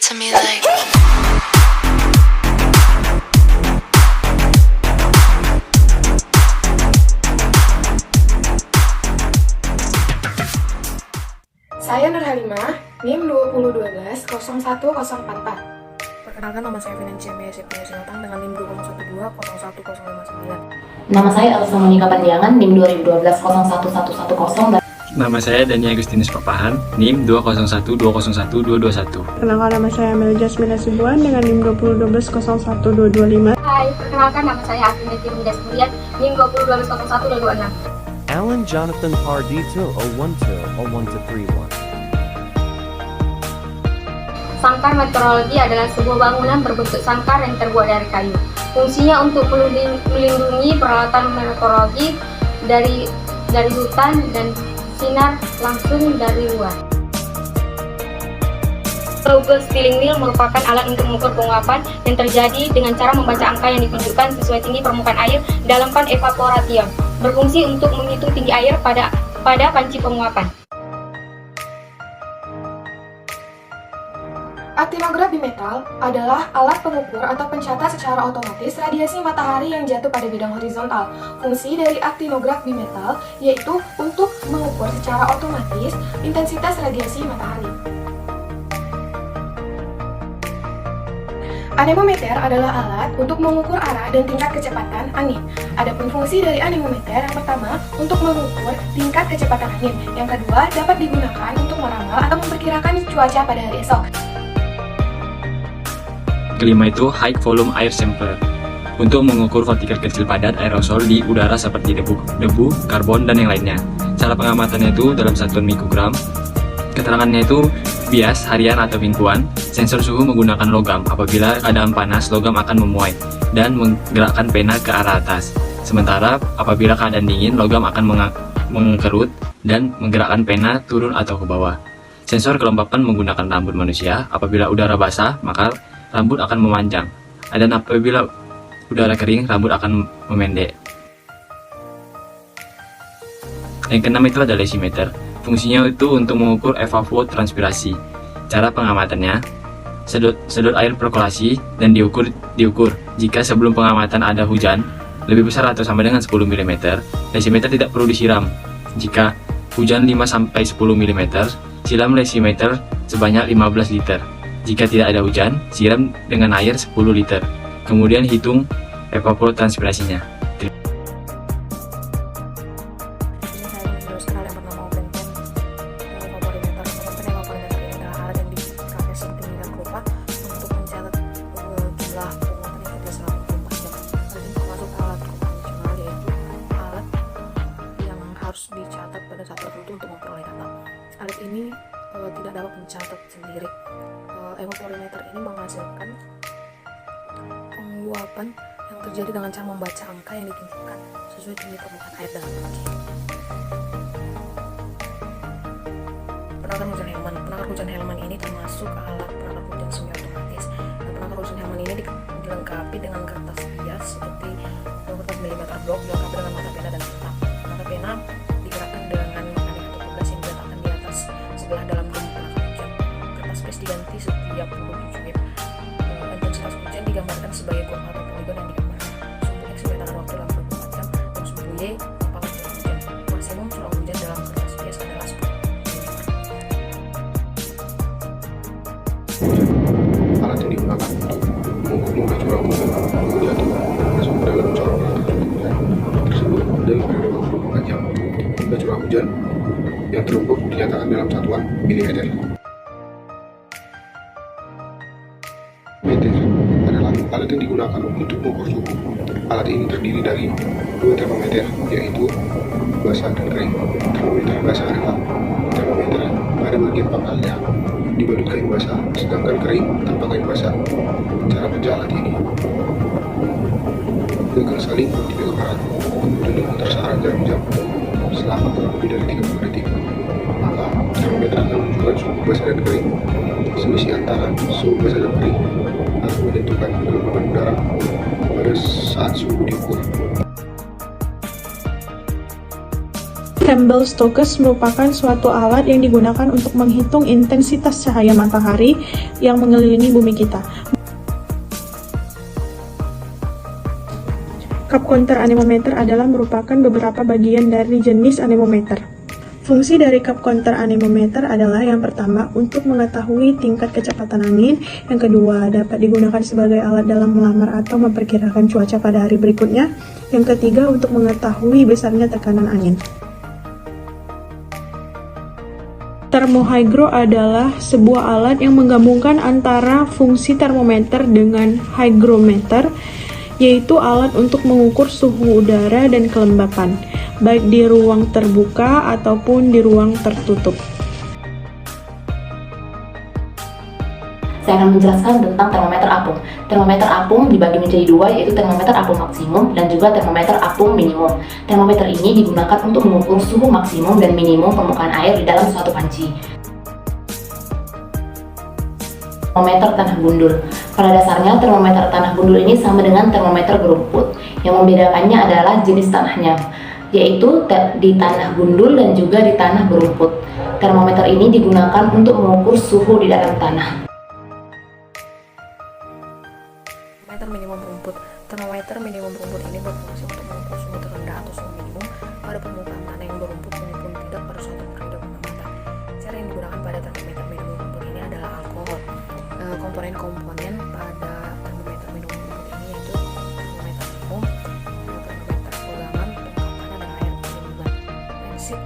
to me like. Saya Nur Halimah, NIM 2012-01044. Perkenalkan, nama saya Finansia MSC Sinotang dengan NIM 2012-01019. Nama saya Elsa Monika Pandiangan, NIM 2012-01110 dan Nama saya Dani Agustinus Papahan, NIM 201201221. Perkenalkan, nama saya Amelia Jasmine Sibuan dengan NIM 2012-01225. Hai, perkenalkan nama saya Afinity Midas Mulyad, NIM 2012-01226. Alan Jonathan Pardito 012-01231. Sangkar meteorologi adalah sebuah bangunan berbentuk sangkar yang terbuat dari kayu. Fungsinya untuk melindungi peralatan meteorologi dari hutan dan sinar langsung dari luar. Google Spilling Wheel merupakan alat untuk mengukur penguapan yang terjadi dengan cara membaca angka yang ditunjukkan sesuai tinggi permukaan air dalam pan evaporation. Berfungsi untuk menghitung tinggi air pada panci penguapan. Aktinograf bimetal adalah alat pengukur atau pencatat secara otomatis radiasi matahari yang jatuh pada bidang horizontal. Fungsi dari aktinograf bimetal yaitu untuk mengukur secara otomatis intensitas radiasi matahari. Anemometer adalah alat untuk mengukur arah dan tingkat kecepatan angin. Adapun fungsi dari anemometer yang pertama untuk mengukur tingkat kecepatan angin, yang kedua dapat digunakan untuk meramal atau memperkirakan cuaca pada hari esok. Kelima itu high volume air sampler, untuk mengukur partikel kecil padat aerosol di udara seperti debu, karbon, dan yang lainnya. Cara pengamatannya itu dalam satuan mikrogram. Keterangannya itu bias, harian, atau mingguan. Sensor suhu menggunakan logam. Apabila keadaan panas, logam akan memuai dan menggerakkan pena ke arah atas. Sementara apabila keadaan dingin, logam akan mengkerut dan menggerakkan pena turun atau ke bawah. Sensor kelembapan menggunakan rambut manusia. Apabila udara basah, maka rambut akan memanjang. Dan apabila udara kering, rambut akan memendek. Yang keenam itu adalah dosimeter. Fungsinya itu untuk mengukur evapotranspirasi. Cara pengamatannya, sedot air perkolasi dan diukur. Jika sebelum pengamatan ada hujan lebih besar atau sama dengan 10 mm, dosimeter tidak perlu disiram. Jika hujan 5-10 mm, siram dosimeter sebanyak 15 liter. Jika tidak ada hujan, siram dengan air 10 liter. Kemudian hitung evapotranspirasinya. Harus dicatat pada saat tertentu untuk memperoleh data. Alat ini tidak dapat mencatat sendiri. Evaporimeter ini menghasilkan penguapan yang terjadi dengan cara membaca angka yang ditunjukkan sesuai tinggi permukaan air dalam panci. Penakar hujan Hellman ini termasuk alat penakar hujan semi otomatis. Penakar hujan Hellman ini dilengkapi dengan kertas bias seperti kertas milimeter blok, dilengkapi dengan mata pena dan peta. Mata pena digerakkan dengan aneka tugas yang diletakkan di atas sebelah dalam drum penakar hujan. Kertas bias diganti setiap 27 menit. Intensitas hujan digambarkan sebagai kurva atau poligon yang digambarkan. Sumbu X memetakan waktu dalam 24 jam dan sumbu Y merupakan curah hujan. Maksimum curah hujan dalam kertas bias adalah 10. Alat yang digunakan untuk mengukur curah hujan yaitu masuk ke dalam corong tersebut dari periode waktu 24 jam hingga curah hujan yang terukur dinyatakan dalam satuan milimeter. Meter adalah alat yang digunakan untuk mengukur suhu. Alat ini terdiri dari dua termometer, yaitu basah dan kering. Termometer basah adalah termometer pada bagian pangkalnya dibalut kain basah, sedangkan kering tanpa kain basah. Cara kerja alat ini: gagang saling dipegang erat, kemudian diputar searah jarak jam selama kurang lebih dari 30 detik. Maka termometer akan menunjukkan suhu basah dan kering. Selisih antara suhu basah dan kering akan menentukan kelembaban udara pada saat suhu diukur. Campbell-Stokes merupakan suatu alat yang digunakan untuk menghitung intensitas cahaya matahari yang mengelilingi bumi kita. Cup counter anemometer adalah merupakan beberapa bagian dari jenis anemometer. Fungsi dari cup counter anemometer adalah yang pertama untuk mengetahui tingkat kecepatan angin, yang kedua dapat digunakan sebagai alat dalam melamar atau memperkirakan cuaca pada hari berikutnya, yang ketiga untuk mengetahui besarnya tekanan angin. Termohygro adalah sebuah alat yang menggabungkan antara fungsi termometer dengan hygrometer, yaitu alat untuk mengukur suhu udara dan kelembapan, baik di ruang terbuka ataupun di ruang tertutup. Saya akan menjelaskan tentang termometer apung. Termometer apung dibagi menjadi dua, yaitu termometer apung maksimum dan juga termometer apung minimum. Termometer ini digunakan untuk mengukur suhu maksimum dan minimum permukaan air di dalam suatu panci. Termometer tanah gundul. Pada dasarnya, termometer tanah gundul ini sama dengan termometer berumput. Yang membedakannya adalah jenis tanahnya, yaitu di tanah gundul dan juga di tanah berumput. Termometer ini digunakan untuk mengukur suhu di dalam tanah. Termometer minimum berumput. Termometer minimum berumput ini berfungsi untuk mengukur suhu terendah atau suhu minimum pada permukaan tanah yang berumput maupun tidak pada suatu periode pengamatan. Cara yang digunakan pada termometer minimum berumput ini adalah alkohol. Komponen-komponen pada termometer minimum berumput ini yaitu termometer umum, termometer pegangan, tongkat tanah, dan air penyumbang. Prinsip